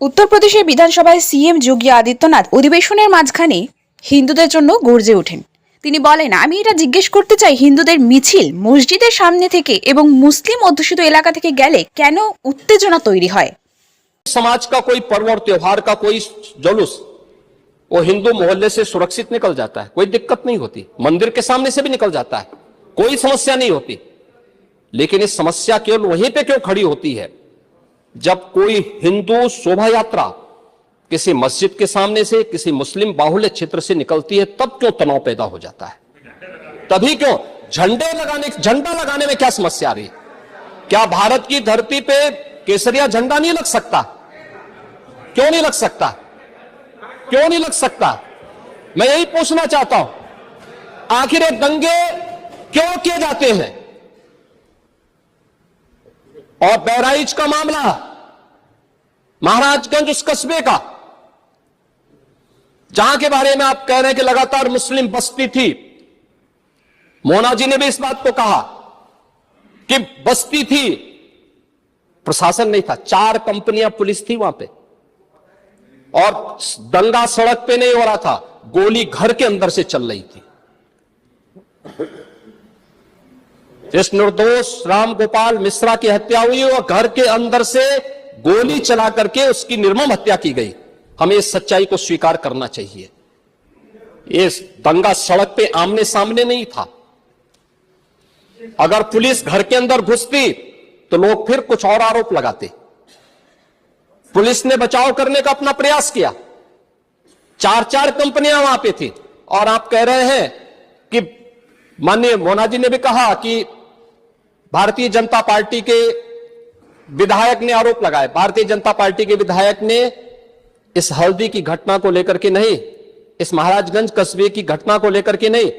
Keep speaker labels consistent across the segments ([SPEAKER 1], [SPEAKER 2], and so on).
[SPEAKER 1] উত্তরপ্রদেশের বিধানসভায় সিএম যোগী আদিত্যনাথ অধিবেশনের মাঝখানে হিন্দুদের জন্য গর্জে ওঠেন। তিনি বলেন, আমি এটা জিজ্ঞেস করতে চাই, হিন্দুদের মিছিল মসজিদের সামনে থেকে এবং মুসলিম অধ্যুষিত এলাকা থেকে গেলে কেন উত্তেজনা তৈরি হয়?
[SPEAKER 2] समाज का कोई पर्व और त्योहार का कोई जुलूस वो हिंदू मोहल्ले से सुरक्षित निकल जाता है, कोई दिक्कत नहीं होती। मंदिर के सामने से भी निकल जाता है, कोई समस्या नहीं होती। लेकिन इस समस्या केवल वहीं पे क्यों खड़ी होती है जब कोई हिंदू शोभा यात्रा किसी मस्जिद के सामने से, किसी मुस्लिम बाहुल्य क्षेत्र से निकलती है, तब क्यों तनाव पैदा हो जाता है? तभी क्यों झंडा लगाने में क्या समस्या आ रही है? क्या भारत की धरती पे केसरिया झंडा नहीं लग सकता? क्यों नहीं लग सकता? क्यों नहीं लग सकता? मैं यही पूछना चाहता हूं, आखिर ये दंगे क्यों किए जाते हैं? और बहराइच का मामला, महाराजगंज उस कस्बे का, जहां के बारे में आप कह रहे हैं कि लगातार मुस्लिम बस्ती थी, मोना जी ने भी इस बात को कहा कि बस्ती थी, प्रशासन नहीं था, 4 कंपनियां पुलिस थी वहां पे, और दंगा सड़क पे नहीं हो रहा था, गोली घर के अंदर से चल रही थी। इस निर्दोष राम गोपाल मिश्रा की हत्या हुई और घर के अंदर से गोली चला करके उसकी निर्मम हत्या की गई। हमें इस सच्चाई को स्वीकार करना चाहिए। ये दंगा सड़क पे आमने सामने नहीं था। अगर पुलिस घर के अंदर घुसती तो लोग फिर कुछ और आरोप लगाते। पुलिस ने बचाव करने का अपना प्रयास किया, 4 कंपनियां वहां पे थी, और आप कह रहे हैं कि माननीय मोना जी ने भी कहा कि भारतीय जनता पार्टी के विधायक ने आरोप लगाए। भारतीय जनता पार्टी के विधायक ने इस हल्दी की घटना को लेकर के नहीं, इस महाराजगंज कस्बे की घटना को लेकर के नहीं,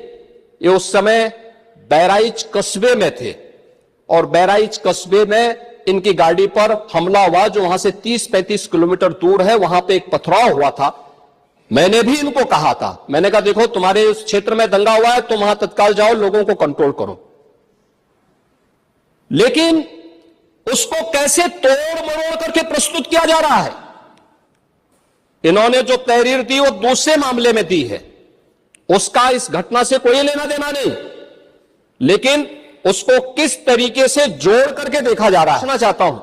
[SPEAKER 2] ये उस समय बहराइच कस्बे में थे, और बहराइच कस्बे में इनकी गाड़ी पर हमला हुआ, जो वहां से 30-35 किलोमीटर दूर है। वहां पे एक पथराव हुआ था। मैंने भी इनको कहा था, मैंने कहा देखो तुम्हारे उस क्षेत्र में दंगा हुआ है, तुम वहां तत्काल जाओ, लोगों को कंट्रोल करो। लेकिन उसको कैसे तोड़ मरोड़ करके प्रस्तुत किया जा रहा है? इन्होंने जो तहरीर दी वो दूसरे मामले में दी है, उसका इस घटना से कोई लेना देना नहीं, लेकिन उसको किस तरीके से जोड़ करके देखा जा रहा है। मैं चाहता हूं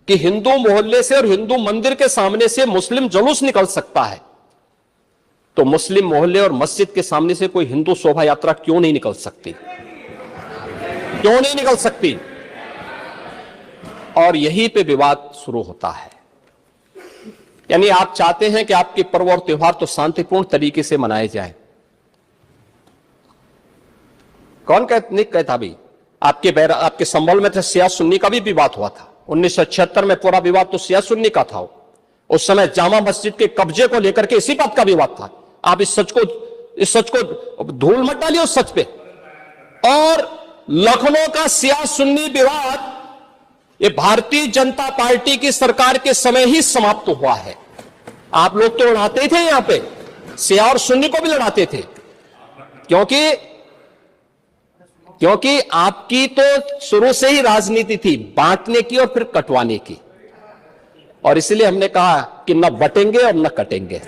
[SPEAKER 2] कि हिंदू मोहल्ले से और हिंदू मंदिर के सामने से मुस्लिम जुलूस निकल सकता है, तो मुस्लिम मोहल्ले और मस्जिद के सामने से कोई हिंदू शोभा यात्रा क्यों नहीं निकल सकती? क्यों नहीं निकल सकती? और यहीं पे विवाद शुरू होता है। यानी आप चाहते हैं कि आपके पर्व और त्योहार तो शांतिपूर्ण तरीके से मनाए जाए। कौन नहीं कहता भी? आपके संभल में था, शिया सुन्नी का भी विवाद हुआ था 1976 में। पूरा विवाद तो शिया सुन्नी का था। उस समय जामा मस्जिद के कब्जे को लेकर के इसी बात का विवाद था। आप इस सच को धूल मत डालिए उस सच पे। और लखनऊ का शिया सुन्नी विवाद ये भारतीय जनता पार्टी की सरकार के समय ही समाप्त हुआ है। आप लोग तो लड़ाते थे, यहां पे शिया और सुन्नी को भी लड़ाते थे, क्योंकि आपकी तो शुरू से ही राजनीति थी बांटने की और फिर कटवाने की, और इसलिए हमने कहा कि न बटेंगे और न कटेंगे।